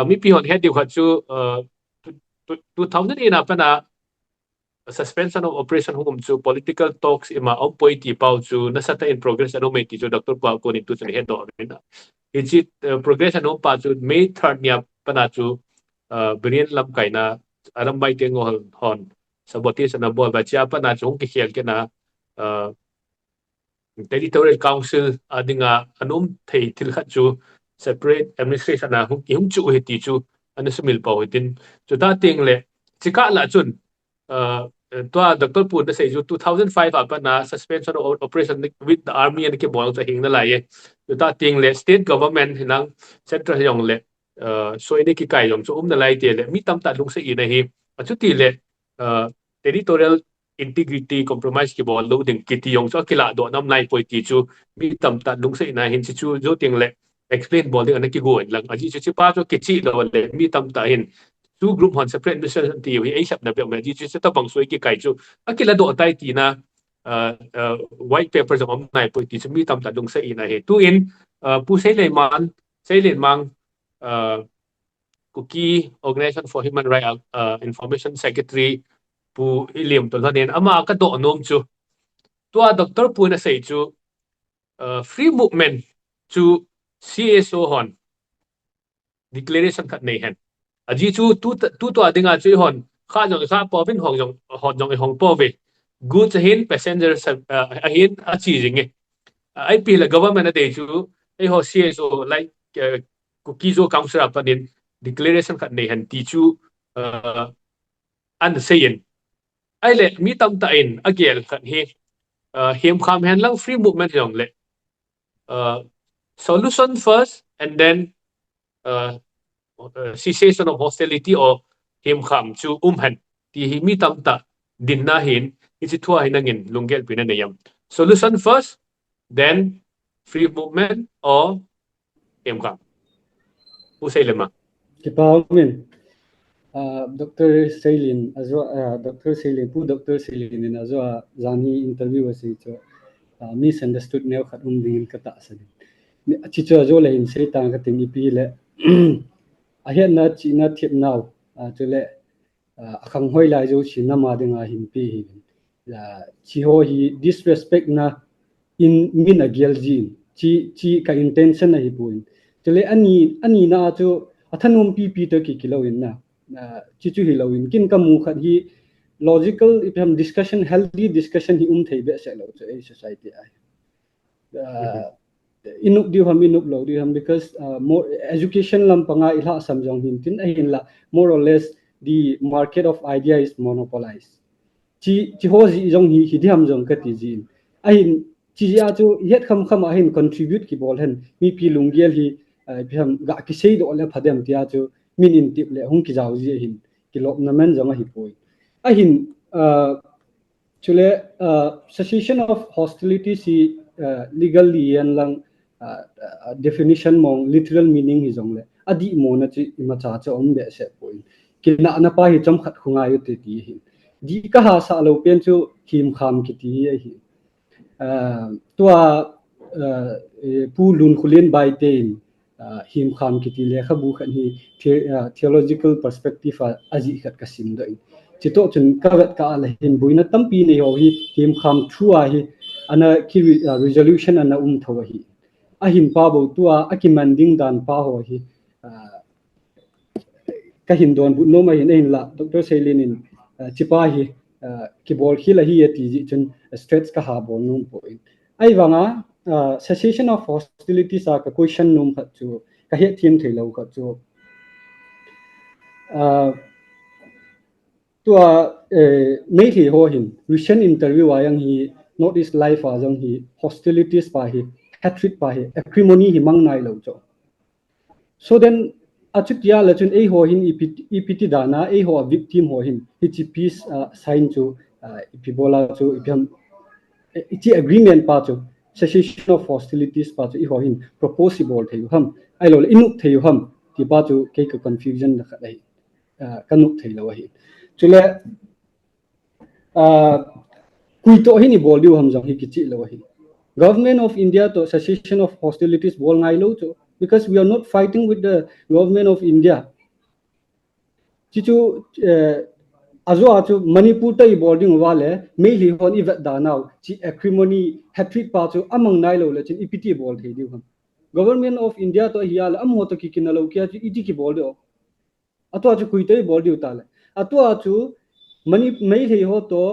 mipi hon head diu khat chu 2008 apa na suspension of operation hum chu political talks ima opoi ti pau chu nasata in progress anu mai ti chu Dr. Pau ko ni tu chu head do na ichi progress anu pa chu May 3rd nya pana chu berian lamkai na alam bai te ngol hon sabotage na bol ba cha pana chu kikhel ke na territorial council adinga anum thei thil khat chu separate administration na hum chu he ti chu an sumil pau hitin chu ta ting le chika la chun toa Dr. Pun na say ju 2005 apa na suspension of operation with the army and ke bol cha hing na la ye chu ta ting le state government hinang central yong le so ini ki kai yong chu na lai te le mi tam ta lung se i na hi chu ti le territorial integrity compromise ki bol lo ding ki ti yong cho ki la do nam lai poi ti chu mi tam ta lung se na hin chi chu jo ting le explain bol ding an ki go lang aji chi pa cho ki chi lo le mi tam ta hin two group hon separate mission ti hi ai sap na pe ma ji chi ta bang soi ki kai chu akila do tai ti na white papers of nai poi ti chu mi tam ta lung se i na he tu in pu sei le man sei le mang cookie organization for human rights information secretary pu iliam to lanen ama ka do nom chu tua Dr. Pu na sei chu free movement chu CSO hon declaration khat nei hen aji chu tu to adinga chu hon kha jong kha povin hong jong hong po ve goods ahin passengers ahin achi jinge IP la government na de chu ai ho CSO like cookie zo council apanin declaration khat nei hen ti chu an seyin ai le mi tam ta in agel khat hi him kham hen lang free movement yong le solution first and then cessation of hostility or him kham chu han ti hi mi tam ta din na hin ichi thua hinangin lungel pina neyam solution first then free movement or him kham usailema kipamin Dr. Sailin azwa Dr. Sailin pu Dr. Sailin in azwa zani interview ase cho misunderstood neu khat ding kitahsan chi cho zo le in sei tang ka ting ipi le ahian na chi na tiemna chule akhang hoi lai zo chi na ma dinga hin pi la chi ho hi disrespect na in min a gel jin chi ka intention na hi puin chule ani na chu athanum pi to ki kilo in na chi chu hi lo in kin ka mu khat hi logical if ham discussion healthy discussion hi thei be se lo cho a society ai inuk diu ham inuk lo diu ham because more education lampanga ila samjong hin tin ahin la more or less the market of idea is monopolized chi ho ji jong hi diam jong ka ti jin ahin chi ya chu yet kham ahin contribute ki bol hen mi pi lungiel hi pham ga ki sei do le phadem tia chu min in tip le hung ki jaw ji hin ki lop na men jong hi poi ahin chule cessation of hostility si legally and lang definition mong literal meaning hi jong le adi mo na chi ima cha cha om be se poi kina na pa hi cham khat khunga yu te ti hi di ka ha sa lo pen chu him kham ki ti hi tua pu lun khulen bai ten him kham ki ti le kha bu khan hi theological perspective aji khat ka sim doi chito chun ka ka la hin buina tampi ne ho hi him kham thua hi ana ki resolution ana thawa hi ahin pa bo tua akimanding dan pa ho hi kahin don bu no ma hin la Dr. Sailin in chipa hi ki bol khila hi ti ji chun stretch ka ha bon num point ai wanga cessation of hostilities ka question num kha chu ka he thim theilo kha chu tua nei hi ho hin recent interview ayang hi notice life a jong hi hostilities pa hi hatred pa hi acrimony hi mang nai lo cho so then achutia la chun ei ho hin epiti dana ei ho victim ho hin hi peace sign chu ipibola chu ipham ichi agreement pa chu cessation of hostilities pa chu i ho hin proposable theu ham ai lo inuk theu ham ti pa chu ke ka confusion na khat ai kanuk thei lo hi chule kui to hi ni bol diu ham jong hi ki chi lo hi government of India to cessation of hostilities bol ngai lo chu because we are not fighting with the government of India. Chichu azo achu Manipur ta boarding wale may li hon ivet da now chi acrimony hatred pa chu among nailo le chin ipiti bol thei di hon government of India to hial am to ki kinalo kya chi iti ki bol do ato achu kuite bol di utale ato achu mani may li ho to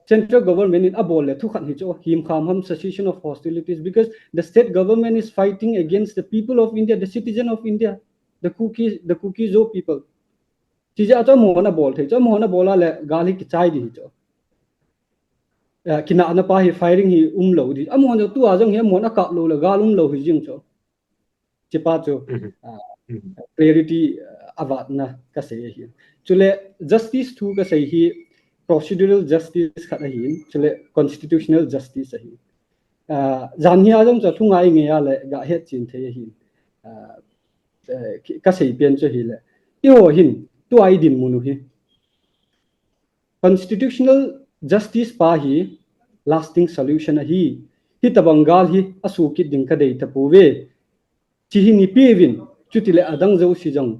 central government in abol le thu khan hi cho him kham ham cessation of hostilities because the state government is fighting against the people of India, the citizen of India, the Kukizo people. Chija cho mo na bol thei cho mo na bola le gali ki chai di cho kina na pa hi firing hi lo di amo no tu ajong he mo na ka lo le gal lo hi jing cho chipa cho priority avat na ka se hi chule justice thu ka se hi procedural justice khat hi chule constitutional justice hi jan hi ajong cho thunga nge ya le ga he chin the hi ka se pian cho hi le yo hin tu ai din munu hi constitutional justice pa hi lasting solution hi tabanggal hi asu ki ding ka dei ta puwe chi hi ni pevin chutile adang zo si jong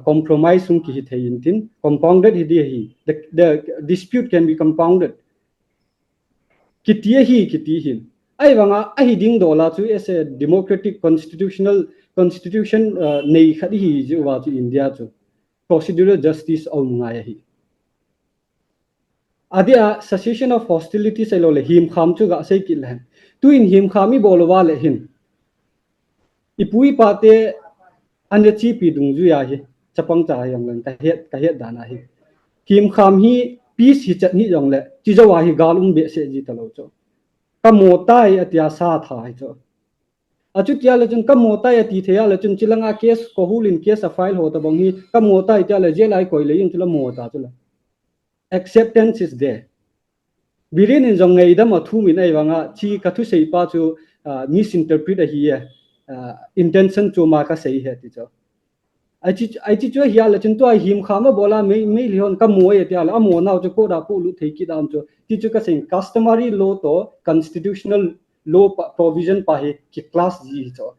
compromise sung ki hi thein tin compounded hi di hi the dispute can be compounded kitie hin ai wanga ai ding dola chu as a democratic constitution nei khadi hi ju wa chu India chu procedural justice au ngai hi adia cessation of hostilities elole him kham chu ga sei kil han tu in him khami bolwa le hin ipui pate ane chi pi dung ju ya hi chapang cha yang len ka het dana hi him kham hi peace hi chat ni jong le chi jawa hi galum be se ji talo cho ka motai atia sa tha hi cho achu tia le chun ka motai ati thea le chun chilanga case ko hulin case a file ho ta bang hi ka motai tia le je lai koi le yin chula mo ta chula acceptance is there birin in jong ngai dam thu min ai wanga chi ka thu sei pa chu misinterpret a hi intention chu ma ka sei he ti cho ai chi chu hial le chin to him khama bola me lion ka mo ye tia la mo na chu ko da pu lu thei ki dam chu ti chu ka sei customary law to constitutional law provision pa he ki class ji cho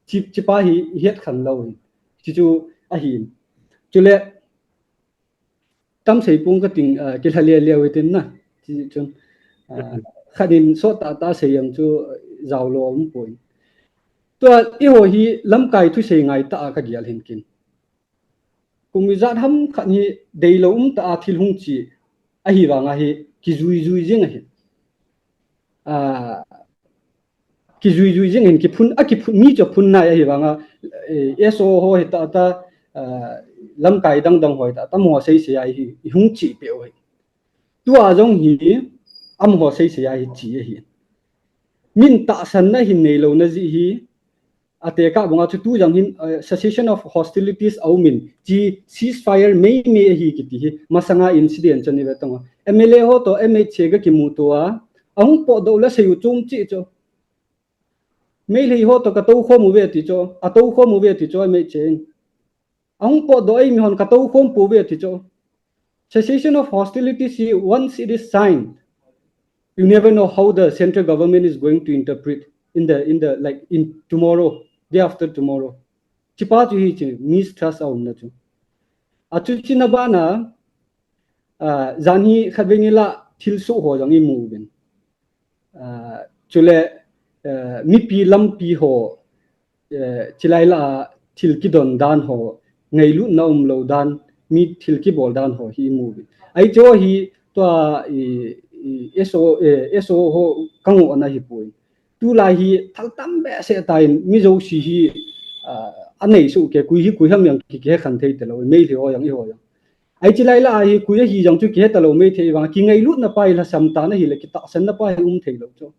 chi pa hi het khan lo chi chu a hin chu le tam sei pung ka ting ki thale le witin na chi chun khadin so ta sei yang chu zaw lo point to i ho hi lamkai thu sei ngai ta ka gial hin kin kumi zat ham khani deilo ta thil hung chi a hi wanga hi ki zui jing a hi ki zui jing hin ki phun mi cho phun na hi wanga eso ho hi ta lamkai dang hoi ta mo sei sei ai hi hung chi pe oi tu a jong hi am ho sei sei ai chi hi min ta san na hin nei lo na ji hi ateka bunga chu tu jang hin cessation of hostilities au min chi ceasefire me hi kiti hi masanga incident chani ve tong mla ho to mh che ga ki mu to a ang po do la sei chum chi cho me li ho to ka to kho mu ve ti cho a to kho mu ve ti cho me che ang po do ai mi hon ka to kho pu ve ti cho cessation of hostilities once it is signed you never know how the central government is going to interpret in the like in tomorrow day after tomorrow chipa chu hi chi mistrust au na chu achu china bana zanhi khabeni la thil su ho jang i mu ben chule mipi lampi ho chilai la thil ki don dan ho ngai lu na lo dan mi thil ki bol dan ho hi mu ben ai cho hi to eso ho kango na hi pui tu la hi thal tam be se tai mi zo si hi anei su ke kui ham yang ki ke khan thei te lo me li ho yang i ho yang ai chi lai la hi kui hi jang chu ke ta lo me thei wa ki ngai lut na pai la samtah na hi le kitahsan na pai thei lo cho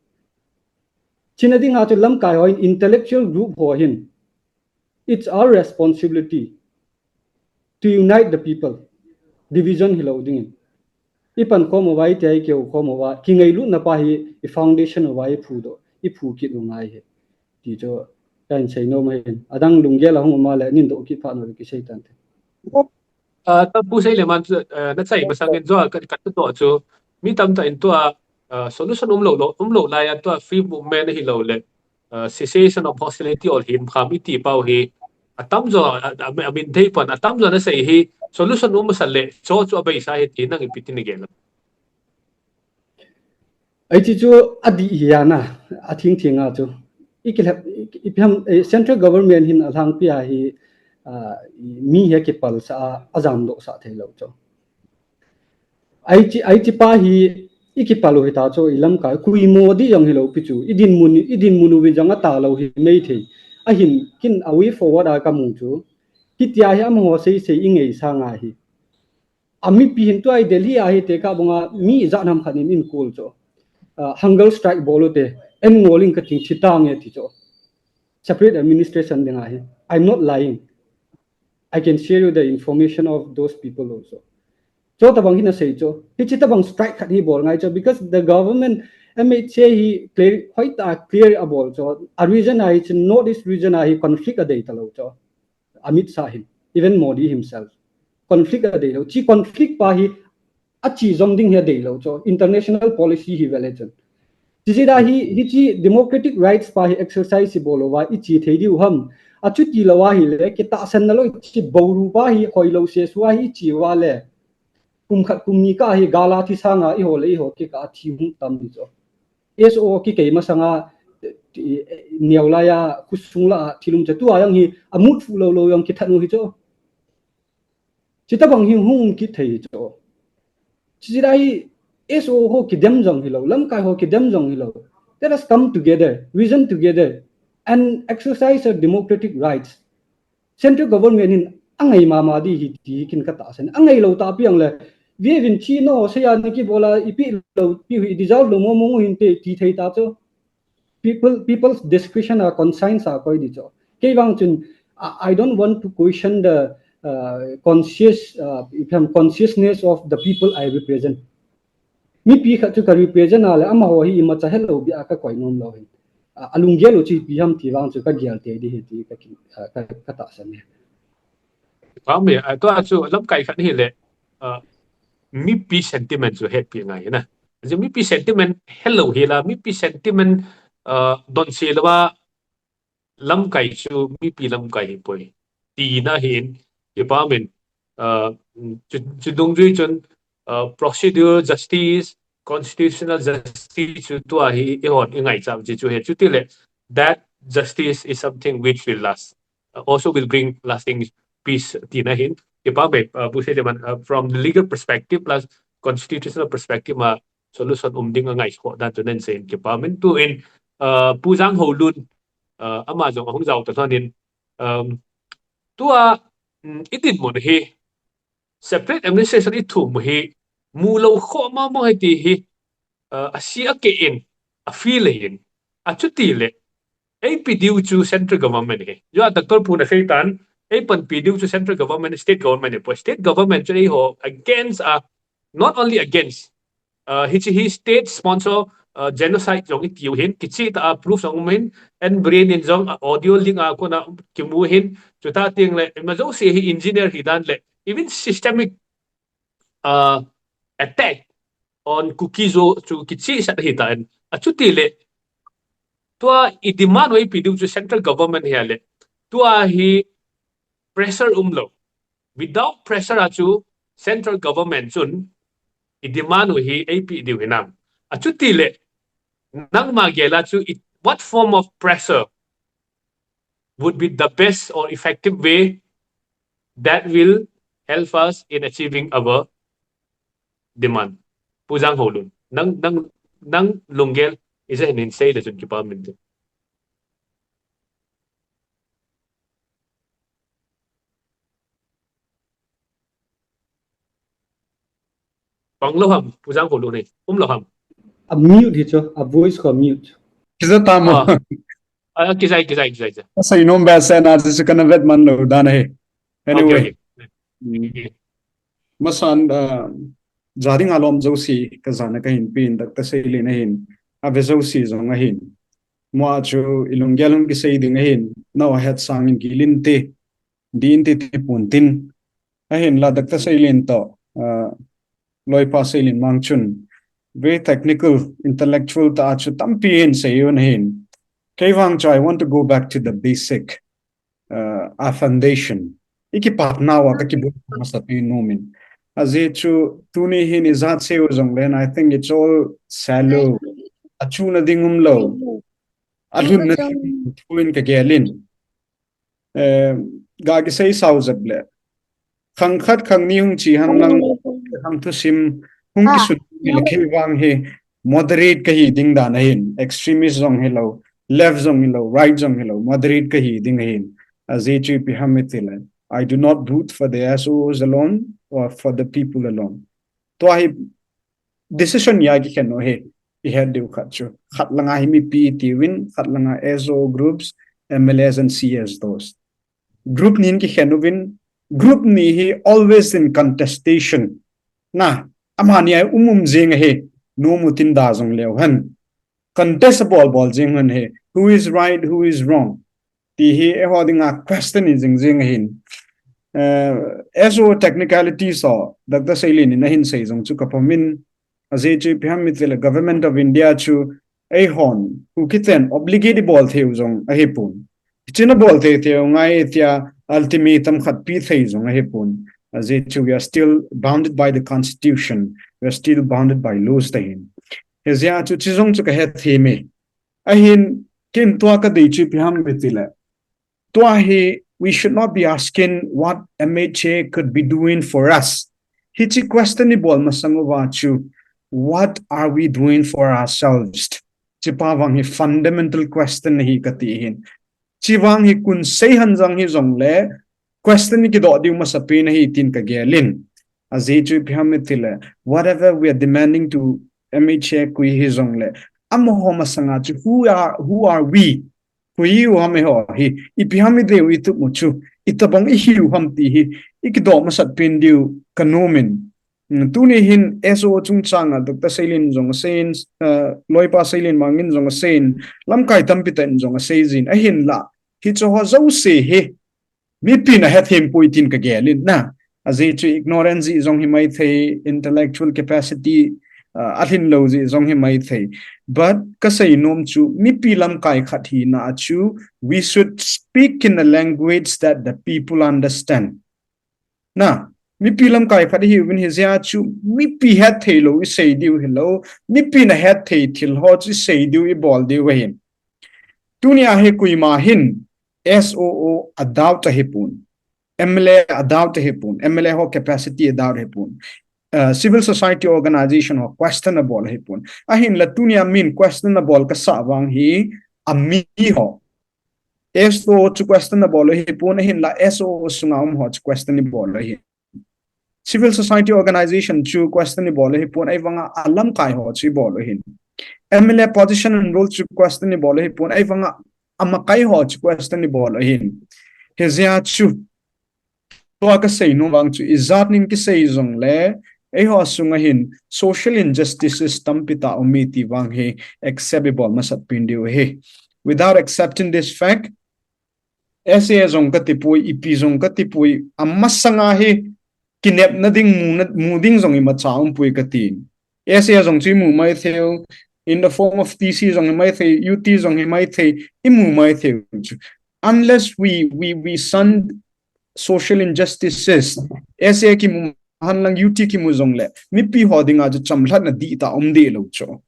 chinading ha chu lamkai ho intellectual group ho hin it's our responsibility to unite the people division hi lo ding ipan ko mo wai tai ke ko mo wa ki ngai lut na pai i foundation wai phu do i phu ki lu ngai he ti cho kan sei no mai adang lungge la hong ma le nin do ki pha no ki sei tan ta pu sei le man na chai ma sang en zo ka to chu mi tam ta in to solution lo la ya to free movement hi lo le cessation of hostility or hin kham iti pau hi atam zo amin thei pan atam zo na sei hi solution um salle cho cho bai sa hi ti nang ipitini gela ai chi chu adi ya na athing thinga chu ikil ipam central government hin athang pia hi mi he ke pal sa azam do sa theilo chu ai chi pa hi ikipalo hi ta cho ilam ka kui mo di jong hi lo pi chu idin munu wi jong ta lo hi mei thei ahin kin awi forward a ka mu chu kitia hi am ho sei sei ingei sa nga hi ami pi hin to ai delhi a hi te ka bunga mi za nam khanin in kul cho hunger strike bolote en ngoling ka ting chitang e ti cho separate administration ding a hi I'm not lying. I can share you the information of those people also. So tabang hina say cho hi tabang strike khat hi bol ngai cho because the government MHA hi clear quite clear about cho a reason I know this reason I conflict a data lo cho Amit Shah even Modi himself conflict a data chi conflict pa hi a chi zong ding he dei lo cho international policy hi velen chi da hi chi democratic rights pa hi exercise hi bolo wa I chi thei di ham a chu ti lo wa hi le kitahsan na lo chi boru pa hi khoi lo se suwa hi chi wa le kum khat kum ni ka hi gala thi sanga I ho le ho ki ka thi hum tam ni cho so ki ke ma sanga niawla ya kusungla thilum cha tu ayang hi amut fu lo lo yang ki thanu hi cho chita bang hi hum ki thei cho chirai so ho ki dem jong hi lo lamkai ho ki dem jong hi lo let us come together reason together and exercise our democratic rights central government in angai mama di hi ti kin ka ta sen angai lo ta piang le we vin chi no se ya ni ki bola ipi lo pi hi dissolve lo mo mo hin te ti thei ta cho people's discretion or conscience are koi di cho ke wang chun I don't want to question the consciousness of the people I represent mipi kha chu ka represent ale ama ho hi ma cha hello bi aka koi nom lo hi alungge lo chi pi ham ti wang chu ka gyal te di hi ti ka ta san ne pa me to chu lam kai khat hi le mipi sentiment chu happy ngai na je mipi sentiment hello hi la mipi sentiment don se la lam kai chu mipi lam kai poi ti na hin ye pa men chu dong jui chun procedure justice constitutional justice chu to hi e hot ngai cham chu he chu ti le that justice is something which will last also will bring lasting peace ti na hin ye pa me pu se de man from the legal perspective plus constitutional perspective ma solution ding ngai ho da chu nen sen ke pa men tu in pu jang ho lun ama jong hong zau ta thonin tua itin mo hi separate administration I thu mo hi mu lo kho ma mo hi ti hi a si a ke in a feel in a chu ti le ai pi diu chu central government hi yo doctor pu na sei tan ai pan pi diu chu central government state government po state government chu ho against not only against hi state sponsor genocide jong tiu hin kichi ta proof jong min and brain in jong audio link a ko na kimu hin chuta ting le ma zo se hi engineer hi dan le even systemic attack on cookies o chu kichi sa hi dan a chuti le tua I demand oi pidu chu central government hi le tua hi pressure lo without pressure a chu central government chun I demand hi ap diu hinam a chuti le nang magela chu what form of pressure would be the best or effective way that will help us in achieving our demand pujang holun nang lungel is an insay le chun ki pa min pang lo ham pujang holun ni lo ham a mute hi cho a voice ko mute Kiza tamo. Kisai. Sa inom besa na sa kana vet man lo dana he. Anyway. Okay. Masan jading alom josi kazana kahin pin dak ta sei le na hin ave josi zong hin mo chu ilunggelung ki sei ding hin no het sang in gilin te din te puntin ahin la dak ta sei len to loi pa sei len mangchun very technical intellectual ta chu tampi in sei yon hin I want to go back to the basic foundation. Iki patnawa ka kibu masapi nomin. Azechu tuni hin izat se uzong len. I think it's all shallow. Achuna dingum low. Alun na tuin ka gelin. Gagi say sauzat le. Khang khat khang ni hung chi hang lang hang tu sim hung ki sut le wang he moderate ka hi ding da na hin. Extremist zong hello. Left zong hello. Right zong hello. Moderate ka hi ding hin. Azechu pihamitile. I do not root for the SOs alone or for the people alone. To I decision yagi keno he had do khatchu. Khat langa hi mipi diuvin, khat langa SO groups, MLS and CS those. Group nin ki kenovin, group ni he always in contestation. Na amani ay jing he no mutin da zong leo han. Contest ball jing han he. Who is right, who is wrong? Ti he holding a question is jing hin. SO technicalities or Dr. Sailin in Ahin says on Chukapamin as a Pihamit government of India to Ahon, who kitten obligated ball theus on a hipun. China ball theotia ultimatum had pithays on a hipun. As it we are still bounded by the constitution, we are still bounded by laws tahin. As ya to Chizong took a head theme. Ahin came to Akadi Pihamitilla. Tuahi, we should not be asking what MHA could be doing for us. Hichi questionable masangovachu. What are we doing for ourselves? Chipawang hi fundamental question hi katihin. Chivang hi kun say hanjang hi zongle question ki do di masapin hi tin kagelin. Azeju pihamitile. Whatever we are demanding to MHA kui hi zongle. Amoho masangachu. Who are we? Kuyu hame ho hi ipihami de itu muchu itabang ihiu hamti hi ikido masat pindiu kanomin tuni hin SO chung changa Dr. Sailin jong sein loipa Sailin mangin jong sein lamkai tampiten jong seizin ahin la hi cho ho zo se he mipi na het him puitin ka gelin na azichu ignorance jong hi mai the intellectual capacity ahin lozi jong hi mai the. But kasay nom chu mipi lamkai khat hi na chu we should speak in a language that the people understand. Na mipi lamkai khat hi when his ya chu mipi het theilou I say diu hello mipi na het thei thil ho chi say diu ebol diu hin. Tunia he kui ma hin SOO adapt a hipun. MLA adapt a hipun. MLA ho capacity adapt hipun. Civil society organization or questionable hipun. Ahin latunia mean questionable kasawang hi ami ho. SO to questionable hipun ahin la SO sungam ho questionable hi. Civil society organization chu questionable hipun ay wanga alam kai ho chi bolo hin. MLA position and role chu questionable hipun ay wanga amakai ho chi questionable hin. Hezia chu to ka say no wang chu izat nin ki say zong le Eho sungahin social injustices tampita umiti wang he acceptable masat pindiu he. Without accepting this fact, SA zong katipui ipi zong katipui amasanga he kinep nading muding zong imachaum pui katin. SA zong chi mu mai theo in the form of TC zong mai the UT zong mai the imu mai theo. Unless we send social injustices, SA ki mu han lang UT ki muzong le mipi hoding aju chamlat na di ta omde lo cho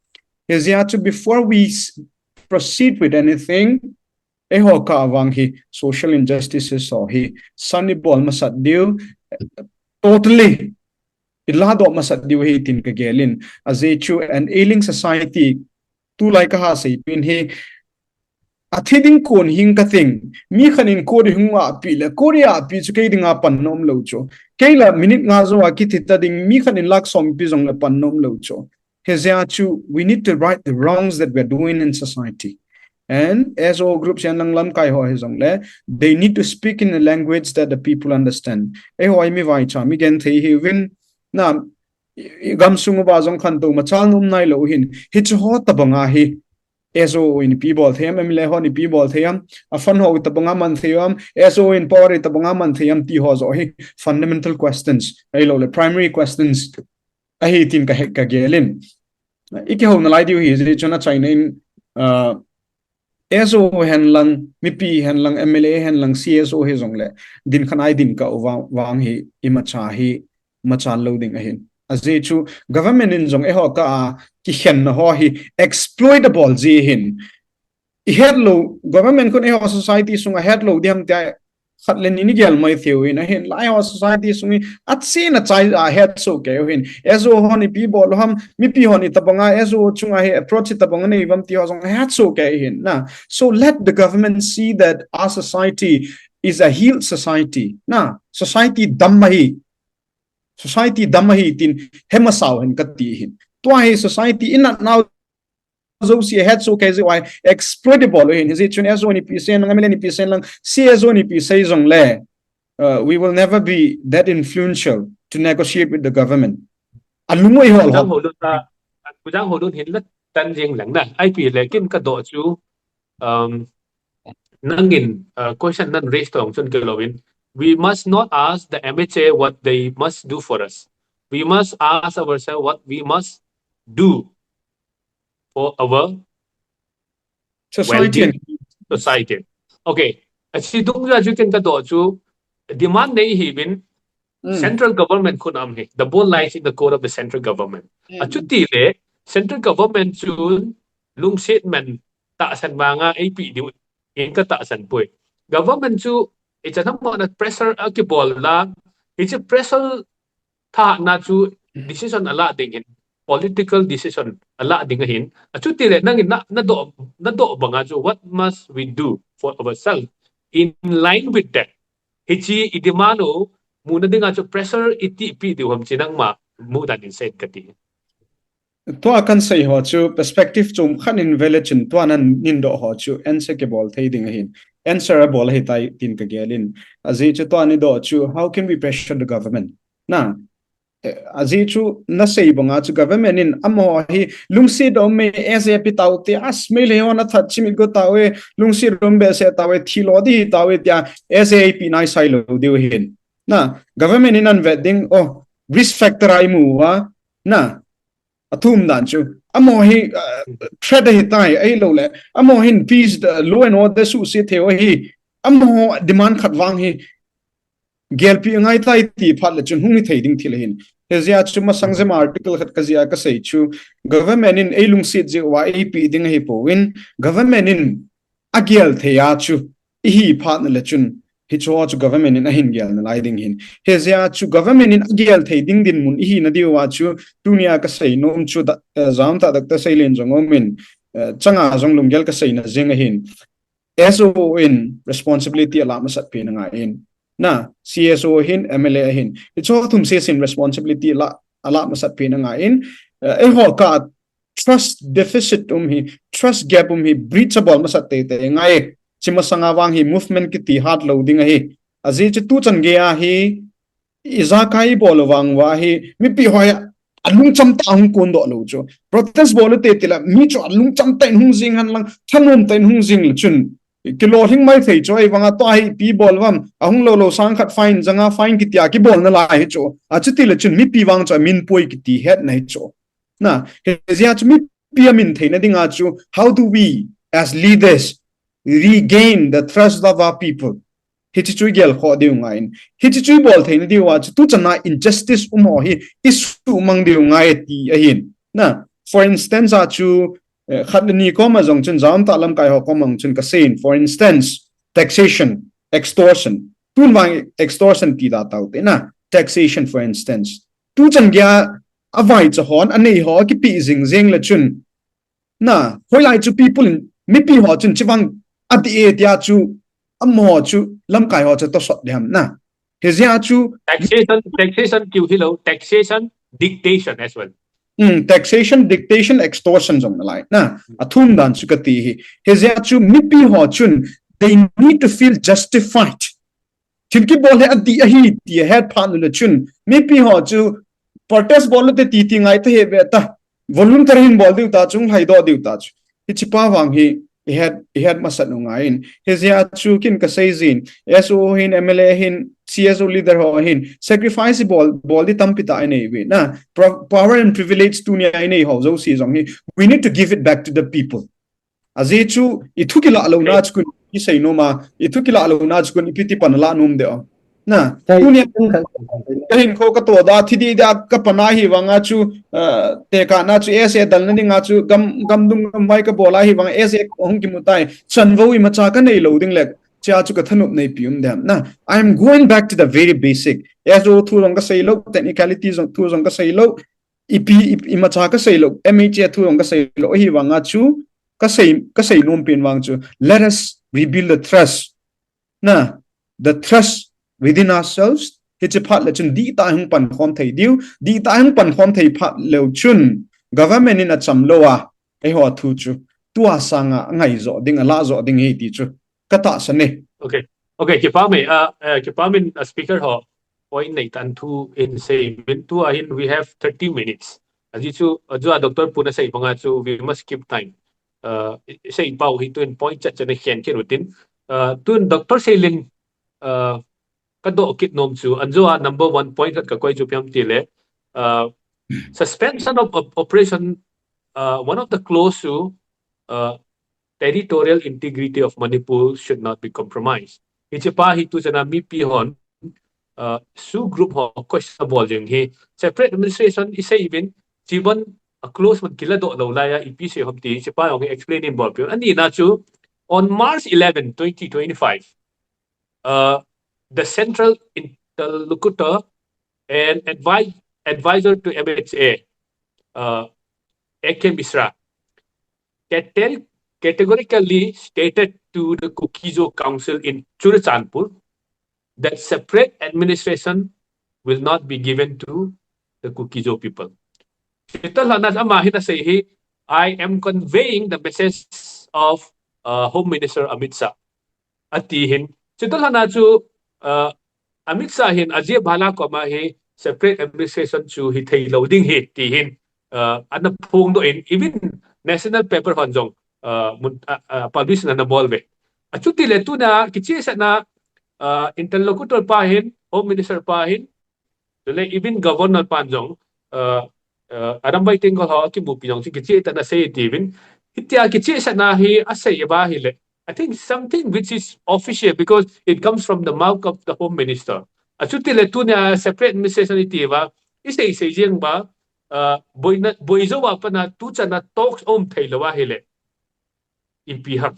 hezia before we proceed with anything eho ka wang hi social injustices so hi sunny ball masat deal totally ilado masat deal hi tin ka gelin azechu an ailing society tu like ha sei pin hi athiding kon hing ka thing mi khanin ko ri hunga pi le korea pi chu ke dinga pannom lo cho keila minute nga zo akithita ding mi khanin lak som pi jong le pannom lo cho hezia chu we need to right the wrongs that we're doing in society and as all groups yan lang lamkai ho hezong le they need to speak in a language that the people understand e hoi mi vai cha mi gen thei hi win na gam sungu ba jong khan to machal num nai lo hin hi chu ho tabanga hi SO in people them MLA ho ni people them a fun ho tabanga man them SO in power tabanga man them ti ho zo hi fundamental questions ai lo le primary questions a hi tin ka gelin iki ho na lai di hi je chona china in SO hen lang mipi hen lang MLA hen lang CSO he zong le din khanai din ka wang hi imacha hi machal loading ahin aze chu government in zong e ho ka kihen na ho hi exploitable ji hin head lo government kun e ho society sunga head lo diam ta khat len ni gel mai theo in ahin lai ho society sungi at se na chai a head so ke hin SO ho ni pi bol ham mi pi ho ni tabanga SO chunga he approach tabanga nei vam ti ho zong head so ke hin na so let the government see that our society is a healed society na society damahi tin hemasaw hen kati hin to hi society in now zo si head so ke why exploitable hin is it chun SO ni pi sen lang ni pi sen lang CSO ni pi sei zong le we will never be that influential to negotiate with the government alumoi hol Kujang hodun ta kujang hodun hin lat tan jing lang na ai pi le kin ka do chu nangin question nan raise tong chun ke lovin we must not ask the MHA what they must do for us. We must ask ourselves what we must do for our society well-being society. Okay. Si dung ra chu kin ka do chu demand nei hi bin central government kun am he the ball lies in the court of the central government. Achuti le central government chun lung statement ta san mga AP di in ka ta san pui. Government chu it's a number of pressure akibol la it's a pressure ta na chu decision ala ding hin political decision ala ding hin achuti le nang na do banga chu what must we do for ourselves in line with that hichi idimano muna dinga chu pressure iti pi di hom chinang ma mu dan in set kati to akan sei ho chu perspective chum khan in village in to anan nin do ho chu answerable thei ding hin answerable he tai tin ka gelin azi chu to ani do chu how can we pressure the government na azi chu na sei banga chu government in amo hi lungsi do me ase pi tau te as me le ona that chimi go tawe lungsi rom be se tawe thilo di tawe tia SAP nai sai lo diu hin na government in an wedding oh risk factor ai mu wa na athum dan chu amo hi threat hi tai ai lo le amo hin peace law and order su se theo hi amo demand khat wang hi gelpi ngai tai ti phat le chun hungi thei ding thil hin hezia chu ma sangzem article khat kazia ka sei chu government in ailung sit je wa ap ding hi po win government in agial theya chu hi phat le chun hi cho chu government in ahin gyal na lai ding hin hezia chu government in agial thei ding din mun hi na diwa chu tunia ka sei nom chu zam ta dak ta sei len jong min changa jong lum gel ka sei na jing hin SO in responsibility ala ma sat pe na nga in na CSO hin MLA hin it's all thum says in responsibility ala masat pe nga in e ho ka trust deficit hi trust gap hi breachable masat te ngai chima sanga wang hi movement ki ti hat loading hi azi chu tu chan ge a hi iza kai bol wang wa hi mi pi hoya alung cham ta hung kon do lo chu protest bol te tila mi chu alung cham ta hung jing han lang thanom ta hung jing le chun kilo hing mai thei choi wanga to ai pi bol wam ahung lo sang khat fine janga fine ki tia ki bol na la hi cho achuti le chun mi pi wang cha min poi ki ti het nai cho na hezia chu mi pi min thei na dinga chu how do we as leaders regain the trust of our people hichi chui gel kho de ngain hichi chui bol thei na diwa chu tu chana injustice umo hi isu mang de ngai ti ahin na for instance a chu khat ni ko ma jong chun jam ta lam kai ho ko mang chun ka sein for instance taxation extortion tun wang extortion ti da tau te na taxation for instance tu chan gya avai cha hon anei ho ki pi jing jing la chun na hoi lai chu people mi pi ho chun chiwang ati e tia chu amo chu lam kai ho cha to sot dem na hezia chu taxation kiu hilo taxation dictation as well taxation dictation extortion jong na lai na athum dan chu kati hi hezia chu mipi ho chun they need to feel justified thimki bol he ati ahi ti head phan le chun mipi ho chu protest bol te ti ti ngai te he beta voluntary in bol diu ta chung hai do diu ta chu hi chipa wang hi had masat nungain hezia chu kin ka seizin SO hin MLA hin CSO leader ho hin sacrifice bol di tampita ine we na power and privilege tunia ine ho zo si jong hi we need to give it back to the people aje chu ithukila lo na chkun I sei no ma ithukila lo na chkun ipiti panala num de na tunia kahin ko ka to da thidi da ka pana hi wanga chu te ka na chu ese dal na nga chu gam dung mai ka bola hi wanga ese ong ki mutai chanvo I macha ka nei lo ding lek cha chu ka thanup nei pium dem na I am going back to the very basic as ro thu rong ka sei lo technicalities on thu rong ka sei lo ipi macha ka sei lo mh thu rong ka sei lo hi wanga chu ka sei nom pin wang chu let us rebuild the trust na the trust within ourselves he che phat le chun di ta hung pan khom thei diu di ta hung pan khom thei phat leu chun government in a cham lowa e ho thu chu tua sanga ngai zo ding ala zo ding he ti chu kata sane okay okay ke pa min speaker ho point nei tan thu in say min tu ahin we have 30 minutes aji chu ajua doctor puna say panga chu we must keep time say pau hi tun point chat chane khen ke rutin tun doctor selin ka do kit nom chu anjua number 1 point ka koi chu pyam ti le suspension of operation one of the clause to territorial integrity of Manipur should not be compromised. Ichipa hitu jana mipi hon su group ho question bol jeng he separate administration is even jiban a close man kila do lo la ya ipc hom ti ichipa ong explain in bol ani na chu on March 11 2025 the central interlocutor and advisor to MHA AK Misra categorically stated to the Kukizo Council in Churachandpur that separate administration will not be given to the Kukizo people. I am conveying the message of Home Minister Amit Shah. Atihin. Amit Shah hin aje bhala ko ma he separate administration chu hi thei loading he tihin. Ana phong do in even national paper honjong publish na bolve achuti letu na kichi sa na interlocutor pahin home minister pahin dole even governor panjong arambay tingko ho ki mupi jong kichi ta na say diuvin hitya kichi sa na hi asay ba hi le I think something which is official because it comes from the mouth of the home minister achuti letu na separate administration iti ba isay jeng ba boizo wa pa na tu cha na talks aumthei lawa hi le impihak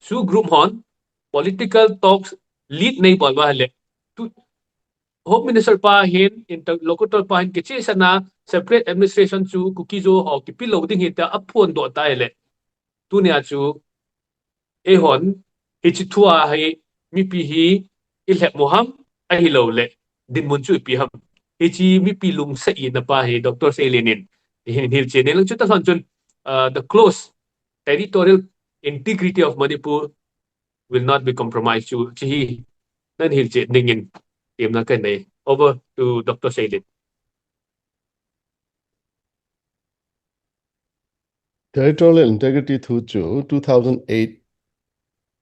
su group hon political talks lead nei bolwa hale tu home minister pa hin interlocutor pa hin kichi sana separate administration chu kukizo ho ki piloading hita apon do ta hele tu nia chu e hon hichi thua hi mipi hi ilhe moham a hi lo le din mun chu pi ham hichi mipi lung sa I na pa hi dr selinin hin hil che ne lang chu ta son chun the close territorial integrity of Manipur will not be compromised. Chi nan hil che ningin tiemna kinei. Over to Dr. Shailin. Territorial integrity through 2008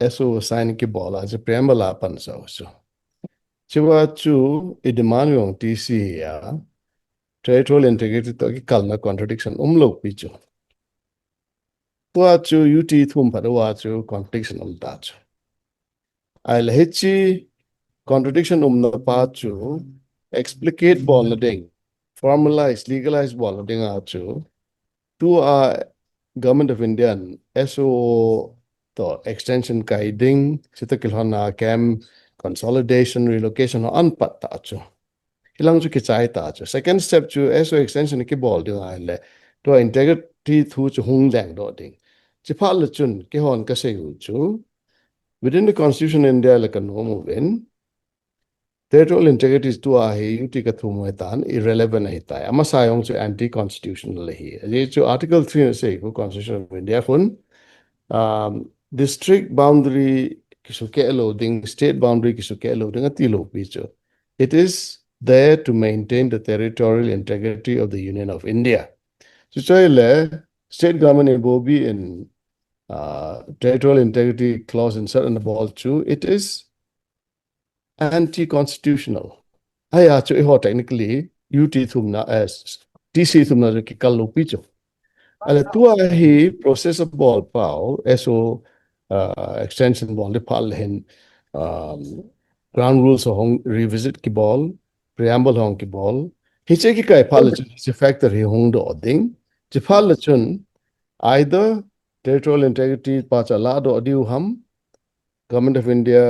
SO sign ki bola je preamble apan so. Chiwa chu idemand yung TC ya territorial integrity to ki kalna contradiction umlo pichu. Wa chu UT thum padwa chu contradiction umta. I'll hichi contradiction umno pa chu explicate nading, formalize, legalize nading chu to Government of India SO to extension guiding sita kilhana cam consolidation relocation unpat ta chu ilang chu kichai ta chu second step chu SO extension ki bol ding ai to integrity thu chu hung dang do ding chi pha le chun ki hon ka se chu within the constitution in India like a normal win territorial integrity is to he uti ka thu mo tan irrelevant hai ta ama sayong chu anti constitutional hi ye chu article 3 say ko constitution of India khun district boundary kisuke loading state boundary kisuke loading atilo picho it is there to maintain the territorial integrity of the Union of India so choile state government involved in territorial integrity clause insert in the ball too it is anti-constitutional. Technically, UT thumna as TC thumna ki kallo picho. ala tua hi process ball pau eso extension ball le phal hen um, ground rules hong revisit ki ball preamble hong ki ball hi che ki kai phal chi factor hi hong do ding chi phal chun either territorial integrity pa cha la do diu ham government of India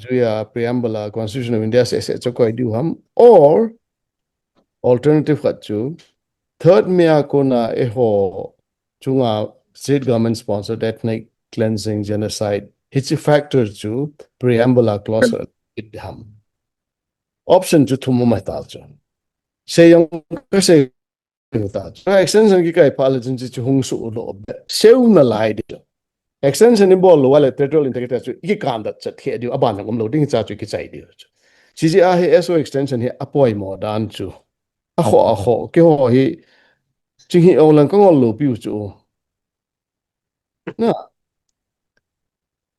juya preamble constitution of India se chokoi diu ham or alternative khat chu third mea kona eho chunga state government sponsored ethnic cleansing genocide hichi factor chu preamble clause idham option chu thumu ma ta chu seyong se ta extension ki kai palajin chu hung su lo seu na lai de extension ni bol wala territorial integrity chu ki kam da chat the di aban ngom lo ding cha chu ki chai di chi ji a he so extension he apoi mo dan chu a ho ke ho hi chính hi ông lần có ngon lẩu biểu chỗ nè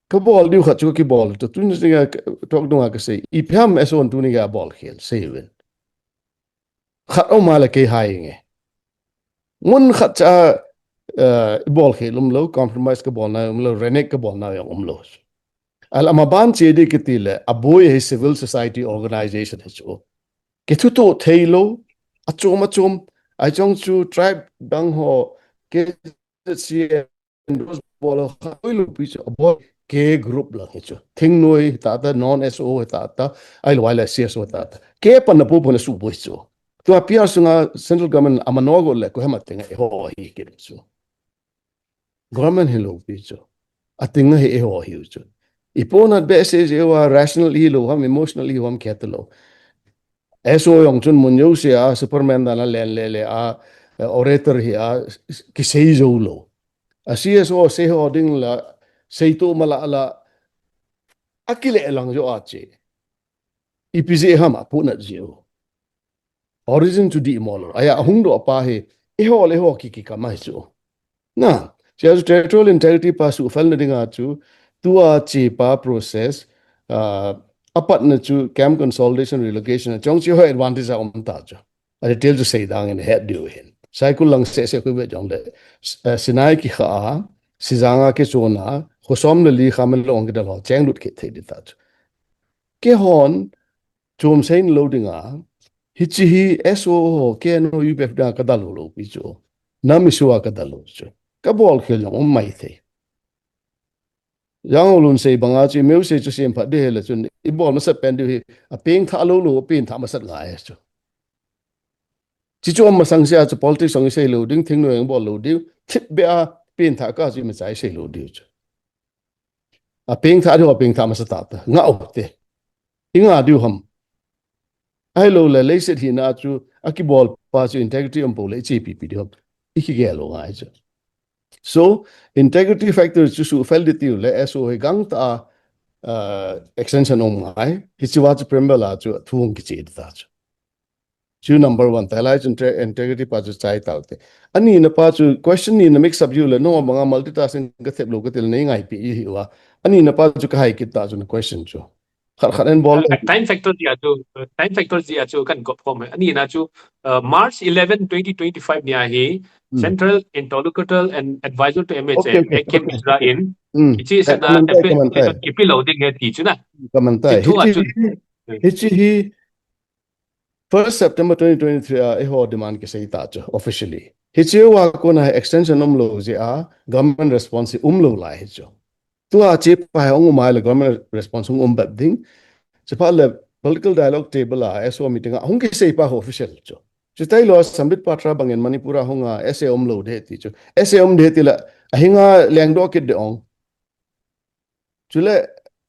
cái ball điêu khát chỗ cái ball cho tôi nói cái talk đông cái gì ipam eson tôi nói ball khel sei wen khát ông mà là cái hay nghe muốn khát cha ball khel lâu compromise cái ball này lâu reneg cái ball này lâu al amaban che de cái tile aboy hay civil society organization hay chỗ cái thứ to theilou achom ai trong chu tribe dang ho cái si endorse bol khoi lu pi chu bol ke group la he chu thing noi ta non so ta ai lo la cs ta ke pan na pu pon su bo chu to appear sunga central government amanogo le ko hema tenga ho hi ke chu government he lo pi chu atinga he ho hi chu ipona be se je wa rational hi lo ham emotionally ham khetlo eso yong chun mun yo se a superman da na le a orator hi a ki sei zo lo asi eso se ho ding la sei to mala la akile lang jo ache ipz hama puna jio origin to di molo aya hung do pa he le ho ki kamai chu na je territorial integrity pa su fal nadinga chu tua che pa process apat na chu camp consolidation relocation chong chi ho advantage a ta chu a detail to say dang in head diuvin cycle lang se ko be jong de sinai ki kha sizanga ke chona khosom le li khamel long ke dal ho cheng lut ke thei di ta ke hon chom sein loadinga hichi hi so ke no yu be da ka dal lo pi chu na mi suwa ka dal lo chu ka bol khel long mai the yang lun sei banga chi meu se chu sem pha de le chun I bol ma sat pen di a ping tha lo pin tha ma sat ngai chu chi chu ma sang sia chu politics song sei lo ding thing no yang bol lo di thip be a pin tha ka chi ma chai sei lo di chu a ping tha ma sat ta nga o te inga diu ham ai lo le le sit hi na chu a ki bol pa chu integrity am bol le chi pi pi di hom I ki ge lo ngai chu so integrity factor chu su fel di tiu le so he gang ta extension on mai hi chi wa chu premba la chu thuong ki chi ta chu number 1 thalai integrity pa chu chai ta te ani na pa chu question ni na mix up you le no manga multitasking ka thep lo ka tel nei ngai pi hi wa ani na pa chu ka hai ki ta chu question chu khat en bol time factor dia chu kan gop kom ani na chu March 11 2025 nia hi central interlocutor and advisor to MHM came in ichi sana kipi loading he ti chu na kamantai hichi 1st September 2023 ho demand ke sei ta chu officially hichi wa ko na extension lo je a government response lo lai chu tu a che pa ong ma le government response bat ding Cepat le political dialogue table SO meeting hong ke sei pa official cho chutai lo sambit patra bangen manipura honga SA lo de ti cho SA de ti la hinga leng do ke de ong chule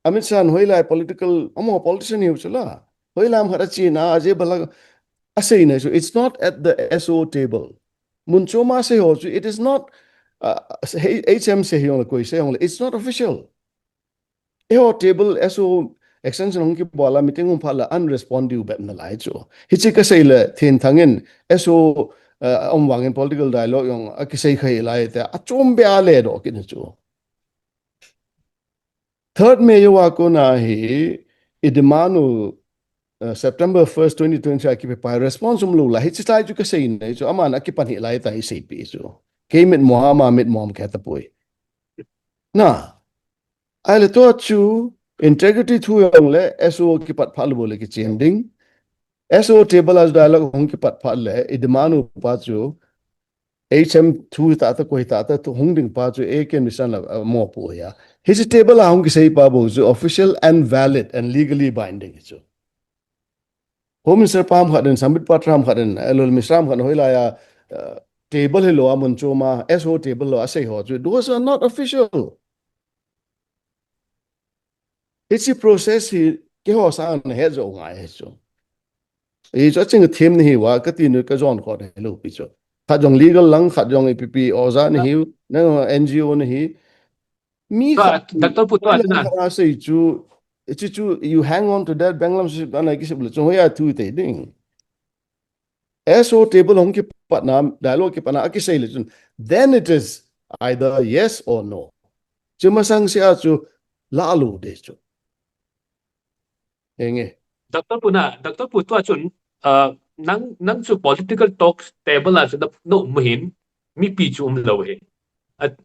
amit san hoilai political amo politician yu chula hoilam hara china aje bala asei na so it's not at the SO table mun choma se ho it is not HM se hi on ko se on it's not official eo table SO extension hong ki bola meeting um phala unresponsive bet na lai chu hichi ka sei le thin thangin so wangin political dialogue yong ki sei khai lai te achom be ale do kin chu third me yo ko na hi idmanu September 1st 2020 ki pa response lo la hichi tai chu ka sei nei chu amana ki pan hi lai tai sei pi chu cái mệt mỏi mà mệt mỏi cái tập bụi na ai là tôi chú integrity thu yang le SO ki pat phal bole ki chending SO table as dialogue hong ki pat phal le idmanu pa chu HM thu ta ko ta to hong ding pa chu a ken mission la mo po ya his table hong ki sei pa bo chu official and valid and legally binding chu home minister pam khaden samit patram khaden elol misram khan hoila ya table hello amun choma SO table lo asai ho chu those are not official. It's a process hi ke ho sa an he zo ngai he chu e cho ching them ni wa ka tin ka zon ko de lo pi chu khat jong legal lang khat jong epp oza ni hi na NGO ni hi mi khat Dr. Putu hoila na ha sei chu chu you hang on to that banglam ship an ki sib chu ya tu te ding SO table hong ki patna dialogue ki pana ki sei le chun then it is either yes or no chuma sang sia chu la lu de chu enge Dr. Putu chun nang chu political talks table as the no muhin mipi chu lo he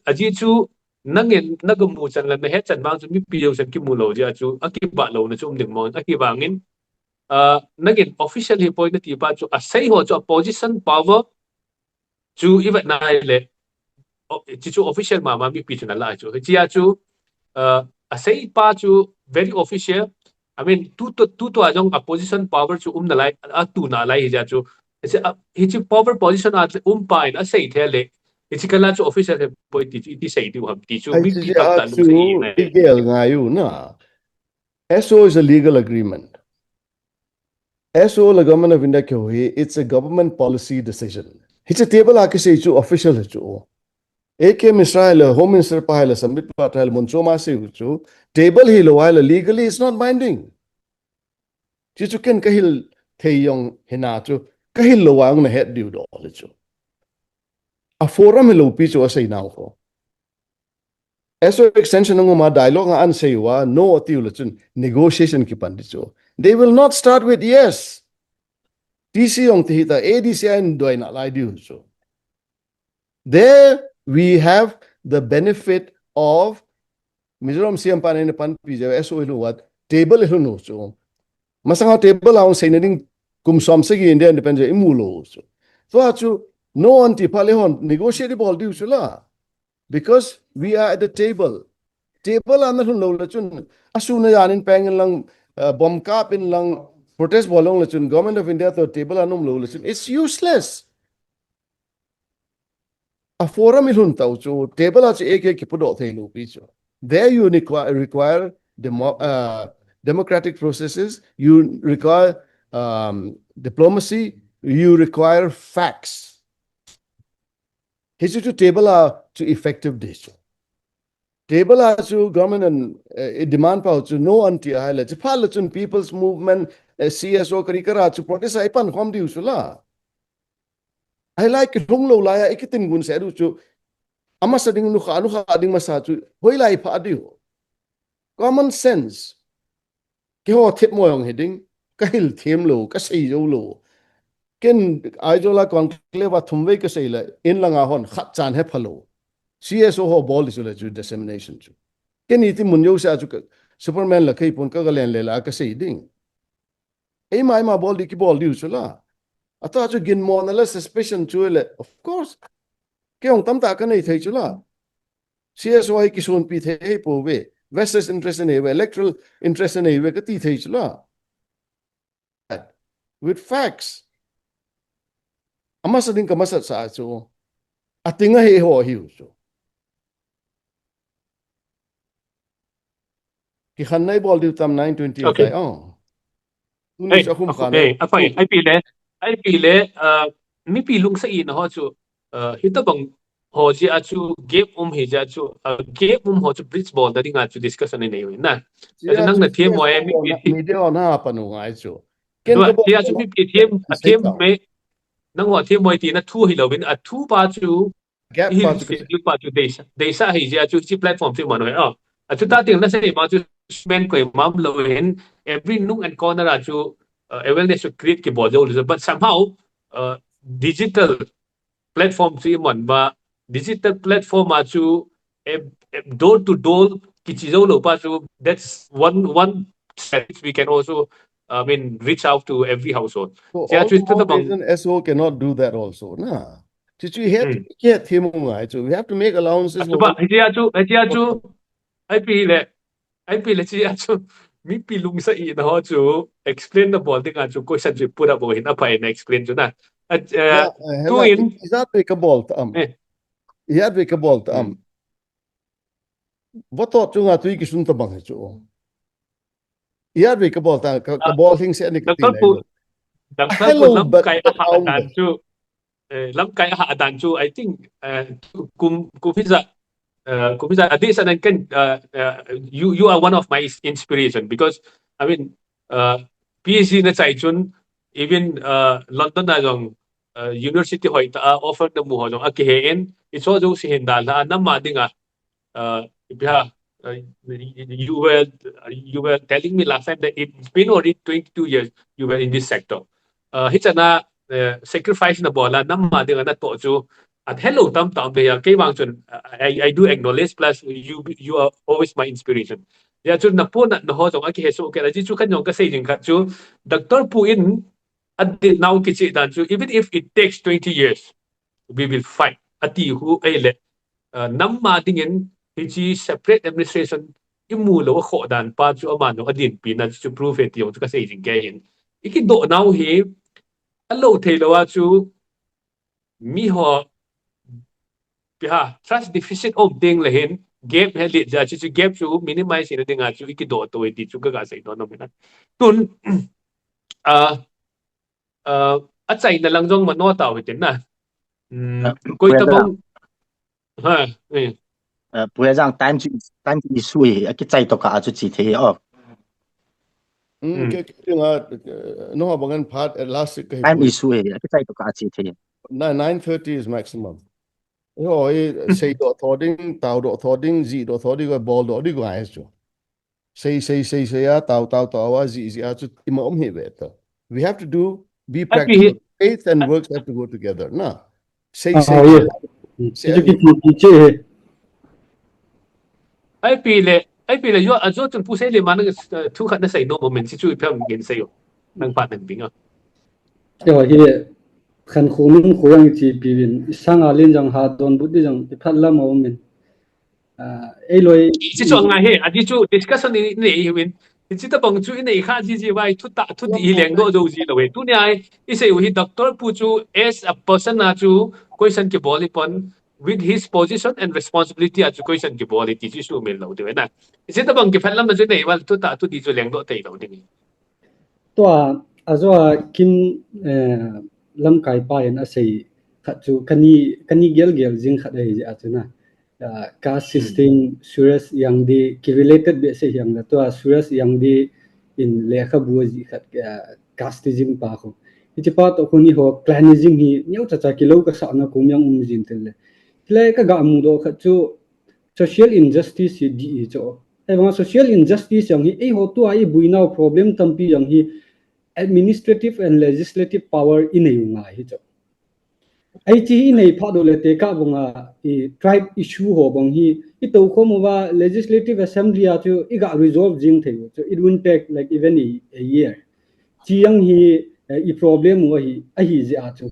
aji chu nangin nagamu chan la he chan bang chu mipi yo chan ki mu lo ja chu akiba lo na chu ding mon akiba ngin nagin official hi point ti pa chu asai ho chu opposition power chu even nai le chi chu official ma mipi chu na la chu chi chu asai pa chu very official. I mean, tu ajong opposition power chu na lai tu na lai ja chu. Hi chu power position at pa in asai thele. Hi kala chu official he point ti sei tu ham ti chu ai mi chi pi tak ta lung sei chu na. legal ngayu na SO is a legal agreement. SO the government of India kyo hi it's a government policy decision. It's a table akise chu official chu. AK Israel Home Minister pa hala samit pa tal monchoma se chu table hi lo while legally it's not binding. Chi chu ken kahil theyong hina chu kahil lo wang na het diu do le chu. A forum hi lo pi chu asai now ko. SO extension ng mga dialogue nga an say wa no atiu le chun negotiation ki pan chu. They will not start with yes. TC ong tihita ADCI and doy na lai diu chu. There we have the benefit of Mizoram CM pan in pan PJ SO ilu wat table ilu no chu. Masang table ang say nading kumsom se India independent imulo chu. So achu no anti palehon negotiable diu chu la. Because we are at the table. Table an lo la chun asu na yanin peng lang bomb kap in lang protest bolong la chun government of India to table anum lo la chun it's useless. A forum ilun tau chu table ach ek ki pudo theilou pi chu. There you require democratic processes, you require diplomacy, you require facts. Hisu table to effective dish. Table to government and demand power to no anti highlight. Palachun people's movement CSO karikara to protest ipan hom di usula. I like rung lo laya ikitin gun seru chu amasading nuka anuka ading masatu hoilai pa adio. Common sense. Kiho tip mo yung heading kahil tiemlo kasay lo. Ken aijola conclave thumwei kasay la in lang ahon khat chan he phalo. CSO ho ball isula chu dissemination chu. Ken iti munyo sa chu Superman la kay pun kagalen lela kasay ding. Ay ma ball di ki ball di usula. Ato chu kiginmo na la suspicion chu le of course. Kayong tamta ka na itay chu la. CSO ay kisun pi thay po we. Vested interest in ewe, electoral interest in ewe ka ti thay chu la. With facts. Amasa din ka masat sa chu. Atinga he ho hiu chu. Kihan na ball di tam 920 Okay. kay oh. Hey, ai pi le mi pi lung sei na ho chu hita bang ho ji achu gap he ja chu gap ho chu bridge ball da dinga chu discussion nei na nang na thiem mo mi pi media na panu ngai chu. do ti achu mi pi thiem me nang ho thiem mo ti na thu hi lo bin a thu pa chu gap hi pa chu pa chu deisah hi ja chu chi platform chu man ho achu ta ting na sei ma chu men ko mam lo hen every nook and corner achu awareness to create ki bojo but somehow digital platform si mon ba digital platform mà chú door to door kichizo lo pa chú, that's one strategy we can also I mean reach out to every household. So Chia all chú the tức là more bằng reason SO cannot do that also. Nah. We have to get him right. So we have to make allowances chú for ba chia chú ai pi le chia chú mipi lung sa i na ho chú explain the ball thing chú question chú put up hin apa in explain chú na yeah, tu hela in is that we kabol eh he had we kabol what thought chung atui ki sun tabang chu he had we kabol kabol thing se ni kati doctor lai pu lo doctor pu hello lam but kai but aha dan chú lamkai aha dan chú I think kum pizza Kumisa, this and I can you are one of my inspiration because I mean PhD na chai chun even London na jong university hoi ta offer na mu ho jong akihen it's also si hindal na nadinga yeah you were telling me last time that it's been already 22 years you were in this sector hitana sacrifice na bola nadinga na to chu at hello tam be kay wang chun I do acknowledge plus you are always my inspiration ya chun na po na ho jong aki heso ke la ji chu kan jong ka sei jing khat chu doctor pu in at now kichi dan chu even if it takes 20 years we will fight ati hu ele nam ma dingin hi separate administration imu lo kho dan pa chu ama no adin pi na chu prove it yo chu ka sei jing ke hin iki do now hi allo theilou chu mi ho trust deficit of ding lehin gap he lit ja chu gap chu minimize in dinga chu iki do to ti chu ga sei no no na tun a a chai na lang jong ma no taw hitin na koi ta bang ha bữa rằng time chỉ suy cái chạy tàu cả chút chỉ thế ở cái no bangan part elastic kai time is suy cái chạy tàu cả chỉ thế 9:30 is maximum rồi say độ thording tàu độ thording gì độ thording cái ball độ đi cái chứ say á tàu á gì á chút ima hi về we have to do be practical faith and works have to go together na say yes chứ cái cheh ai pi le yo a zo chun pu se le man thu khat na sei no moment si chu pham gen sei yo nang pa nang binga rồi hi khan khunun khuyang chi pin sanga lin jang ha don budi jang phat la mo min ei loi si chu nga he a di chu discussion ni nei win si ta bang chu nei kha ji wai thu di leng do zo ji lo we tu nya I say hi doctor pu chu as a person na chu question ke boli pon with his position and responsibility as question ke boli ti chu mel lo de na si ta bang ke phat lam na chu nei wal thu di chu leng do tei lo ding to azo kin lamkai pa en asei khat chu kani gel jing khat ei ja chuna caste system serious yang di related be se yang to serious yang di in lekha buji khat casteism pa ko ichi pa to khoni ho clanism hi nyau cha kilo ka sa na kum yang jin tel le ka ga mu do khat chu social injustice di cho ai social injustice yang hi ei ho tu ai buinau problem tampi yang hi administrative and legislative power in a yunga hi cho ai chi nei pha do le te ka bonga I tribe issue ho bong hi I to kho mo wa legislative assembly a chu I ga resolve jing thei so it won't take like even a year chi yang hi I problem wa hi a hi ji a chu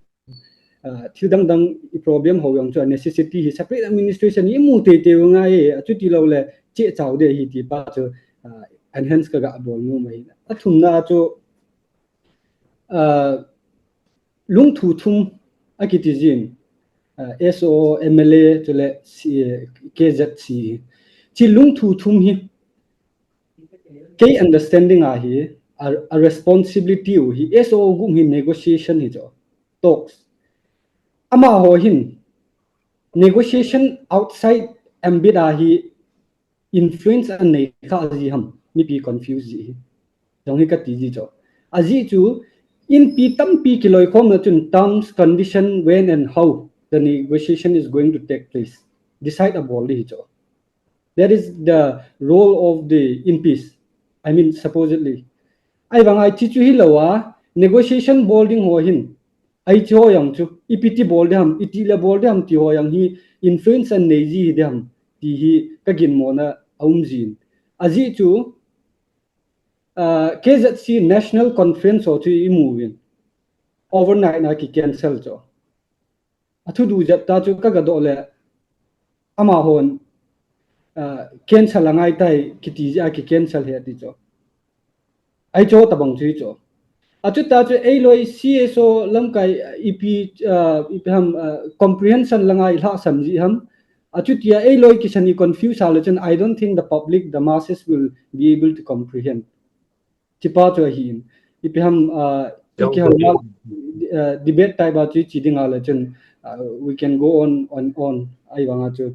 thil dang I problem ho yang chu necessity hi separate administration I mu te nga e chu ti lo le che chaw de hi ti pa chu enhance ka ga bol mu mai a thum na chu lung thu thum akitizin SO MLA chule KZC chi lung thu thum hi ke understanding a hi a responsibility hi SO gum hi negotiation hi jo talks ama ho hin negotiation outside ambit a hi influence an nei kha ji ham mi pi confuse ji jong hi ka ti ji jo aji chu in pi tam pi kiloi khom na chun terms condition when and how the negotiation is going to take place decide about li cho that is the role of the in peace I mean supposedly ai wang ai chi chu hi lawa negotiation boarding ho hin ai cho yang chu ipiti bol dam itila bol dam ti ho yang hi influence an nei ji dam ti hi kiginmo na aumjin aji chu KZC national conference ho chu imuwin overnight na ki cancel cho athu du jat ta chu ka ga do le ama hon cancel angai tai kiti ja ki cancel he ti cho ai cho tabang chui cho achu ta chu ei loi CSO lamkai EP ham comprehension langai la samji ham achu tia ei loi kisani confuse halochen I don't think the public the masses will be able to comprehend chipa cho hin EP ham debate type ba chu chiding halochen we can go on ai wanga chu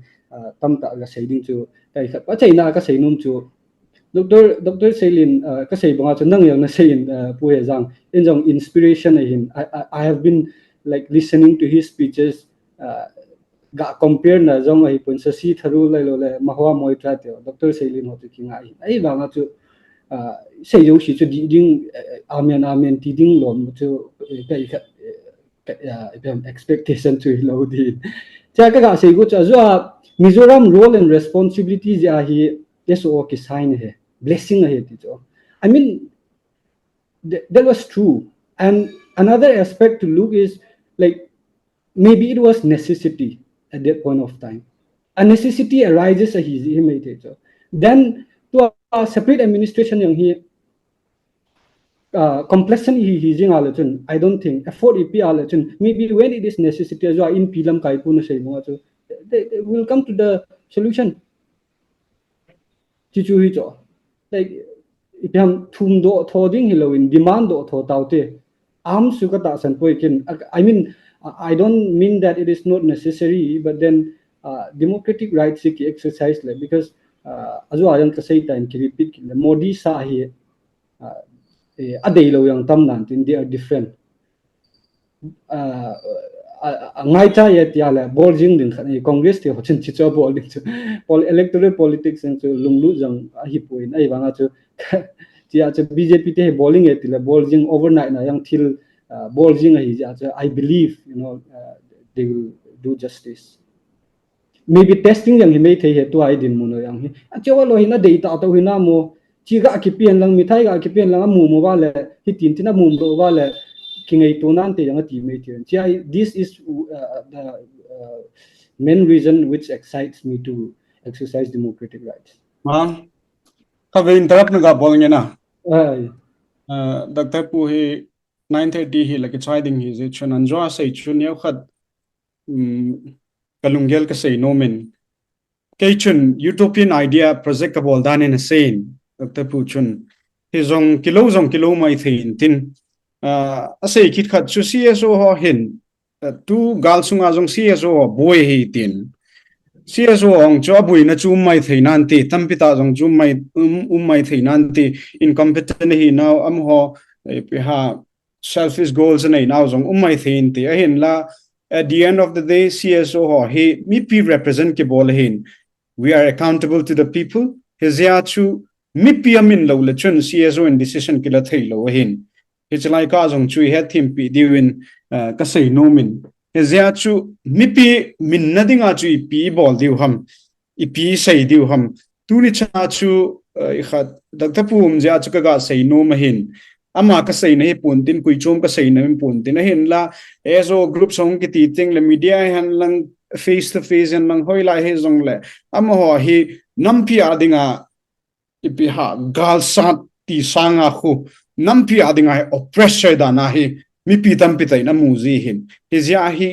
tam ta ga saying chu kai khat pa chaina ka sainum chu Dr. Selin ka say banga chu nang yang na sayin puhe jang in jong inspiration ahin I have been like listening to his speeches ga compare na jong ai pun sa si tharu lai lo le mahwa moi tra te Dr. Selin ho chu kinga ai banga chu say yo shi chu ding amen ti ding lom chu kai khat expectation to low di cha ka ga say go cha zo Mizoram role and responsibilities ya hi SO ki sign hai blessing ahead. I mean, that was true. And another aspect to look is like maybe it was necessity at that point of time. A necessity arises as he made. Then to a separate administration yang he complexity he I don't think effort EP maybe when it is necessity as well in pilam kai pun say they will come to the solution. Chichu hi cho like if am thum do thoding hilowin demand do tho taute am sukata san poikin I mean I don't mean that it is not necessary but then democratic rights ki exercise le because azu ayang ka say time ki repeat ki modi sa hi adei lo yang tam nan tin they are different ngai cha ye tia le bol jing din khan congress te hochin chi cho bol din electoral politics and lunglu jang hi point ai wanga chu chia chu BJP te bowling e tile bol jing overnight na yang thil bol jing hi ja I believe they will do justice maybe testing yang hi mai thei he to ai din mu no yang hi acho lo hi na data to hi na mo chi ga ki pian lang mithai ga ki pian lang mu ba le hi tin tina mu do ba le kinei to nan te yang ti mai thian chi this is the main reason which excites me to exercise democratic rights ka ve interrupt na bol nge na Dr. Pu hi 9:30 hi like chiding hi je chun anjwa sei chun yau khat kalungel ka sei nomen kei chun utopian idea project ka bol dan in a sein Dr. Pu chun hi zong kilo mai thein tin asei kit khat chu CSO ho hin tu gal sunga jong CSO boy hi tin CSO ong cho bui na chu mai thei nan ti tampita jong chu mai mai thei nan ti incompetent hi now am ho ha selfish goals nei now jong mai thein ti a hin la at the end of the day CSO ho he mipi represent ke bol hin we are accountable to the people hezia chu mipi amin lo le chun CSO in decision kila thei lo hin hichlai ka jong chui he thim pi diuvin ka sei no min hezia chu mipi min nadinga chu pi bol diu ham ipi sei diu ham tu ni cha chu khat Dr. Pum ja chu ka sei no ma hin ama ka sei nei pun tin kui chom ka sei na pun tin hin la ezo group song ki ti ting le media han lang face to face and lang hoi lai he jong le ama ho hi nampi adinga ipi ha gal sat ti sanga khu nampi adinga oppressor da na hi mi pi tam pi tai na muzi hin hizia hi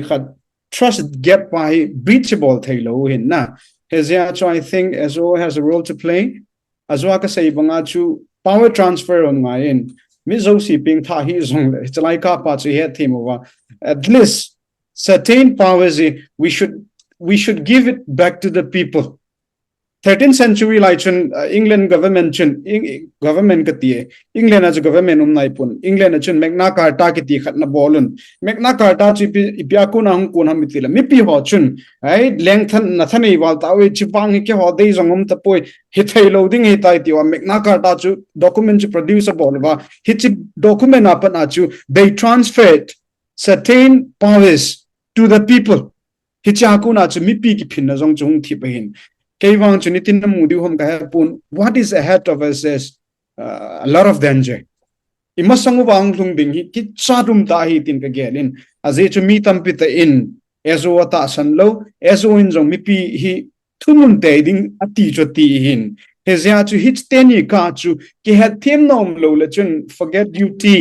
khat trust gap pa hi breachable thailo hin na hizia so I think SO has a role to play azwa ka sei banga chu power transfer on my in mizo si ping tha hi zong le chalai ka pa chu he thim over at least certain powers we should give it back to the people 13th century like England government government kati England as a government nai pun England chun Magna Carta kiti khat na bolun Magna Carta chi ipya ko na hung ko na mitila mipi ho chun ai lengthen na thani wal ta we chipang ke ho dei zongom ta poi hithai loading hi tai ti wa Magna Carta chu document chu produce bol ba hi chi document apan a chu they transferred certain powers to the people hi cha ku na chu mipi ki phin na jong chung thi pahin keiwang chu nitin na mudi hom ka pun what is ahead of us is a lot of danger imasangu wang lung ding hi ki chadum ta hi tin ka gelin aze chu mi tam pita in ezo ta san lo ezo in jong mipi hi thunun te ding ati cho ti hin hezia chu hit teni ka chu ki ha them nom lo le chun forget duty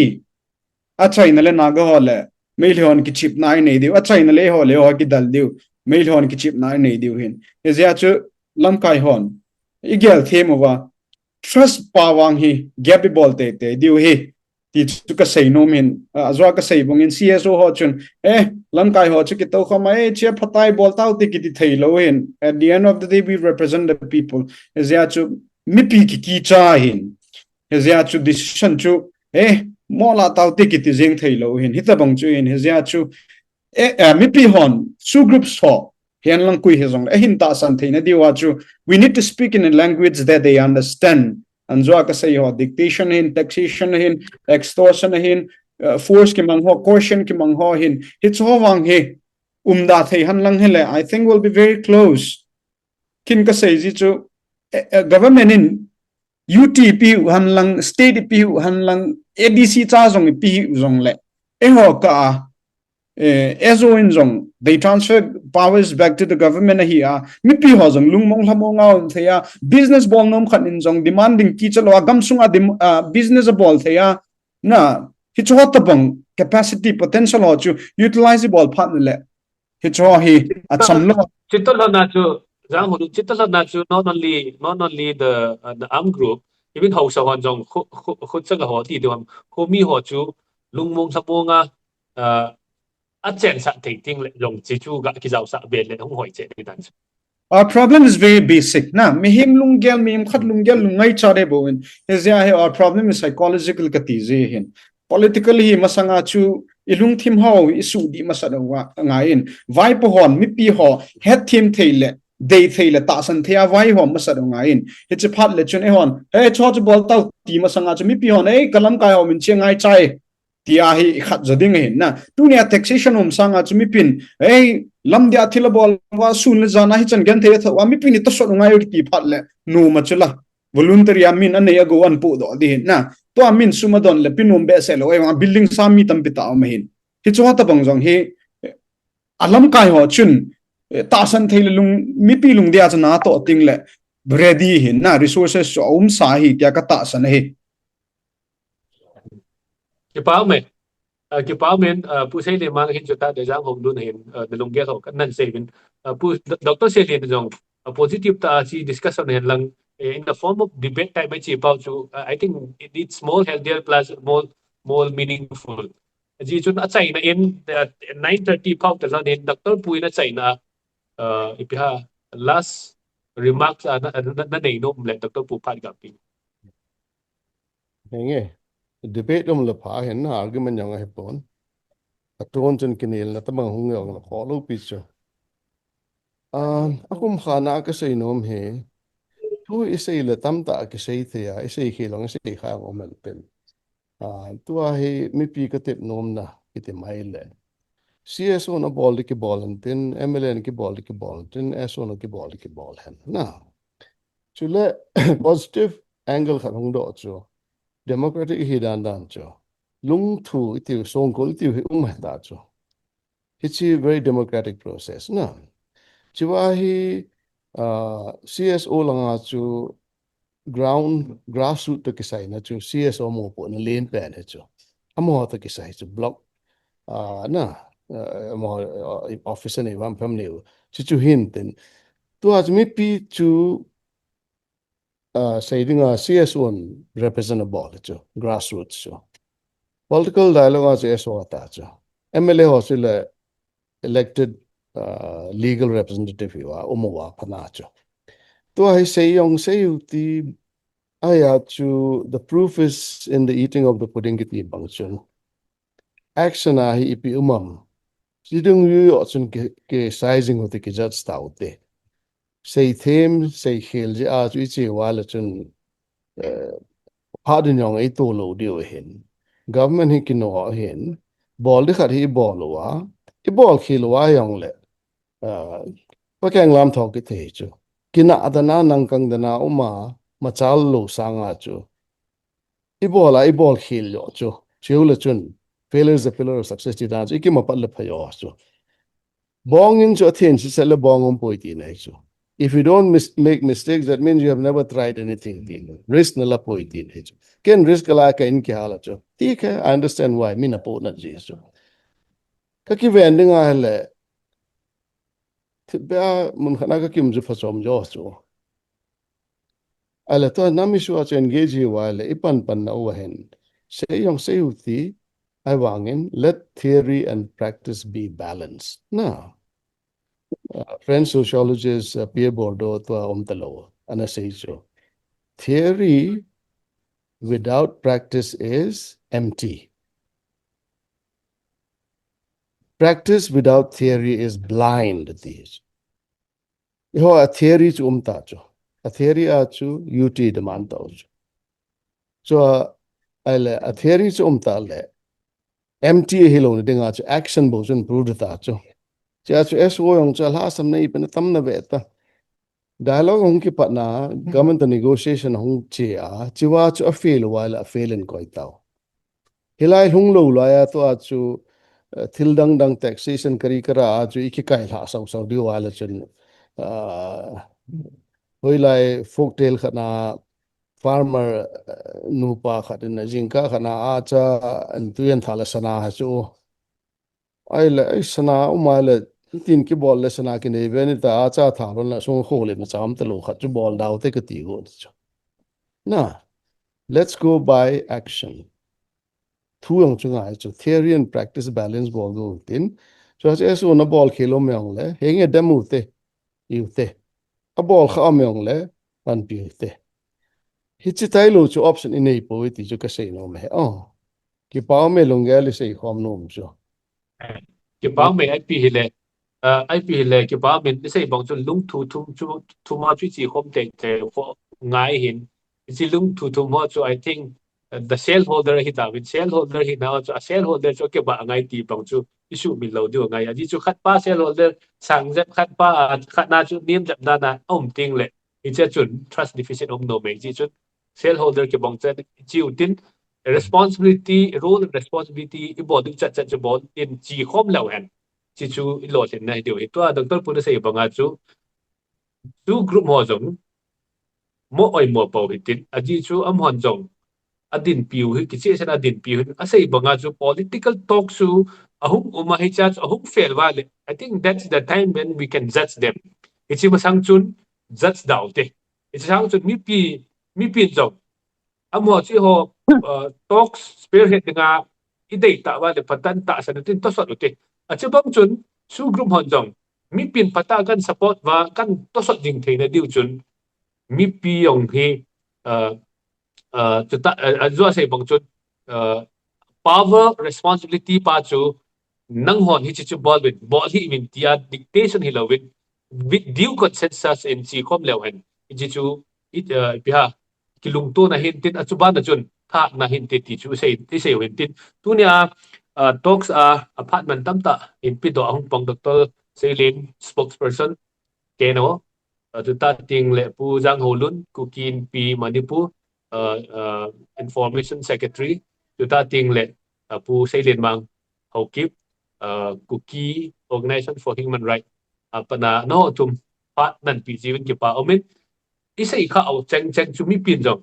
a chaina le naga hole mail hon ki chip nai nei diu a chaina le hole ho ki dal diu mail hon ki chip nai nei diu hin hezia chu lamkai hon igel them over trust pawang hi gapi bolte te diu hi ti chu ka sei no min azwa ka sei bongin CSO ho chun lamkai ho chu ki to khama che phatai boltau ti ki theilo hin at the end of the day we represent the people ezia chu mipi ki cha hin ezia chu decision chu mola tau ti ki jing theilo hin hitabang chu in ezia chu mipi hon su groups ho hian lang kui hezong hin ta san theina diwa chu we need to speak in a language that they understand anjwa ka sei ho dictation hin taxation hin extortion hin force ki mang ho coercion ki mang ho hin it's ho wang he umda thei han lang hele I think will be very close kin ka sei ji chu government in UTP han lang state pi han lang ADC cha jong pi jong le ho ka ezo in jong they transfer powers back to the government here mipi ho jong lungmong lamong aw thea business bol nom khan in jong demanding ki chalo gam sunga business bol thea na hi chot bang capacity potential ho chu utilizable part le hi cho hi acham lo chitala na chu jang hu chitala na chu not only the arm group even how so hon jong khu chang ho ti de ho mi ho chu lungmong saponga a chen sa thing thing le long chi chu ga ki jaw sa be le hong hoi che ni dan our problem is very basic na mihim lunggel mihim khat lunggel lungai chare boin ezia he our problem is psychological katize hin politically masanga chu ilung thim ho isu di masada wa ngain vai po hon mi pi ho het thim theile dei theile ta san thea vai ho masada ngain it's a part le chun e hon chot bol tau ti masanga chu mi pi hon kalam kai ho min chengai chai ti a hi khat jading hin na tu ne taxation sanga chu mi pin lam dia thila bol wa sun le jana hi chan gan the tha wa mi pin to so ngai ti phat le nu ma chula voluntary amin an ne go an pu do di na to amin sumadon le pinum be se lo wa building sami tam pita ma hin hi chu ta bang jong hi alam kai ho chun ta san theile lung mi pi lung dia chana to ting le ready hin na resources so sa hi kya ka ta san hi ki pao men pu sei le mang hin chuta de jang hom dun hin de long ge ho kan nan sei bin pu doctor sei le jong positive ta chi discussion hin lang in the form of debate type chi pao chu I think it's more healthier plus more meaningful ji chun a chai na in 9:30 pao ta zan hin doctor pu na chai na ipiha last remarks na nei no le doctor pu phat ga pi nghe debate om la pha hen na argument yang he pon atron chen kinel na tamang hung yong na ko lo pi cho akum khana ka sei nom he tu isei le tam ta ka sei the ya isei khilong isei kha ngom men pen tu a he mi pi ka tep nom na kite mai le CSO na bol ki bol tin MLN ki bol tin SO na ki bol hen na chule positive angle kha hung do cho democratic hi dan cho lung thu itiu song ko itiu hi da cho it's a very democratic process na chiwa hi CSO langa chu grassroots to kisai na chu CSO mo po na lane pen he chu amo to kisai chu block na mo officer ne wam pam ne chu hin ten tu az mi pi chu saying CSO representable chu grassroots chu political dialogue as SO ata chu MLA hosile elected legal representative wa umwa pana chu to I say yong say the aya chu the proof is in the eating of the pudding kiti bangchun action a hi ipi sidung yu ochun ke sizing of the judge taute say theme say khel ji a chu chi wala chun pardon yong ai to lo dio hin government hi kino hin ball đi khát hi ball wa ball khi wa yang lệ có cái làm thọ cái thế chứ kina adana nang kang dana uma machal lo sanga chu ball khi lo chu chiu le chun failure is a pillar of success ti dan chu ki ma pat le phayo chu bong in chu athen chi sele bong om poi ti nei chu if you don't make mistakes that means you have never tried anything risk na la poi ti nei chu ken risk la ka in kya la chu ठीक है I understand why mina po na ji chu ka ki vending a le ba mun khana ka kim ju phasom jo chu ala to nami shu chu engage wa le ipan pan na wa hen se yong se uti ai wangin let theory and practice be balanced na French sociologist Pierre Bourdieu to aumthei and say so theory without practice is empty. Practice without theory is blind. A theory is a theory is UT demand. So a theory is empty hilon dinga action bosun proved that. So SO yung chala sam na ipan tam na beta. Dialogue hong ki patna government negotiation hong chia chiwa chu a fail while a fail in koi tao. Hilai hong lo laya to achu thildang dang taxation kari kara achu ikikai la sau di while chun hilai folktale khana farmer nupa khatin jinka khana acha and tuyen thala sana hachu ai la sana umala tin ki ball le sana ki nei ben ta acha thalo na song khole ma cham te lo khat chu ball daw te ka ti go na let's go by action thu yong chu ngai chu theory and practice balance ball go tin so as so na ball khelo myong le henge demu te yu te a ball kha myong le pan pi te hi chi tai lo chu option in nei po ti chu ka sei no me ki pa me longa le sei khom nom chu cái bảo mình ai pi hele cái bảo mình sẽ bằng cho lung thu mà chỉ không thể thể ngay hin chỉ lung thu mà cho I think the shareholder hi ta with shareholder hi nào cho shareholder cho cái bảo ngay thì bằng cho issue mình lâu điều ngay chỉ cho khát pa shareholder sang dẹp khát pa khát na cho niêm dẹp na tiếng lệ thì sẽ chuẩn trust deficit no mình chỉ chuẩn shareholder cái bằng cho chịu tin responsibility role and responsibility ibod chat bol in chi khom law han chi chu lo sen nai điều hi to doctor pu se banga chu group mo jong mo oi mo pau hi tin aji chu am hon jong adin piu hi ki che sen adin piu a sei banga chu political talk su ahum uma hi cha ahum fail wale I think that's the time when we can judge them ichi ma sang chun judge daw te ichi sang chun mi pi jong amo chi ho talks spearhead nga idei ta wa le patan ta sa tin to sot uti achu bang chun su group hon jong mi pin pata kan support wa kan to sot ding theina diu chun mi pi yong hi chu ta azwa sei bang chun power responsibility pa chu nang hon hi chu bol hi min tia dictation hi lo with due consensus in chi khom lew hen ji chu piha kilung to na hin tin achuban na chun tha na hin ti chu sei hin tin tunia talks apartment tamta in pido ahung pong doctor Celine spokesperson keno tu ta ting le pu jang holun kukin pi manipu information secretary tu ta ting le pu Celine mang hokip kuki organization for human rights pana no tum pat nan pi jiwin ki pa omin isai kha au cheng chu mi pin jong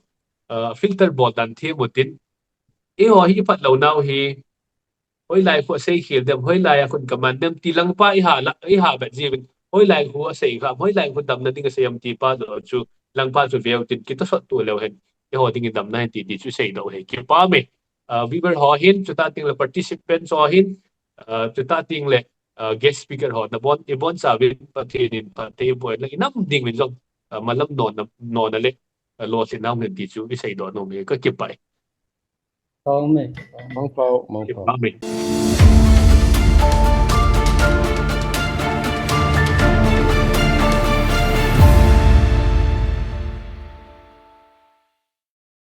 filter bol dan the mutin e ho hi phat lo nau hi hoi lai ko sei khil dem hoi lai a kun kaman dem ti lang pa i ha ba jibin hoi lai hu sei kha hoi lai ko dam na ding se yam ti pa do chu lang pa chu veu tin ki to so tu lo hen e ho ding dam na ti chu sei do he ki pa me we were ho hin chu ta ting le participants ho hin chu ta ting le guest speaker ho na bon sa win pa thein pa te boy la inam ding min jong malam non na le lo sin nam hen ti chu i sei do no me ka ki pai Không mày. mong pao ki pa me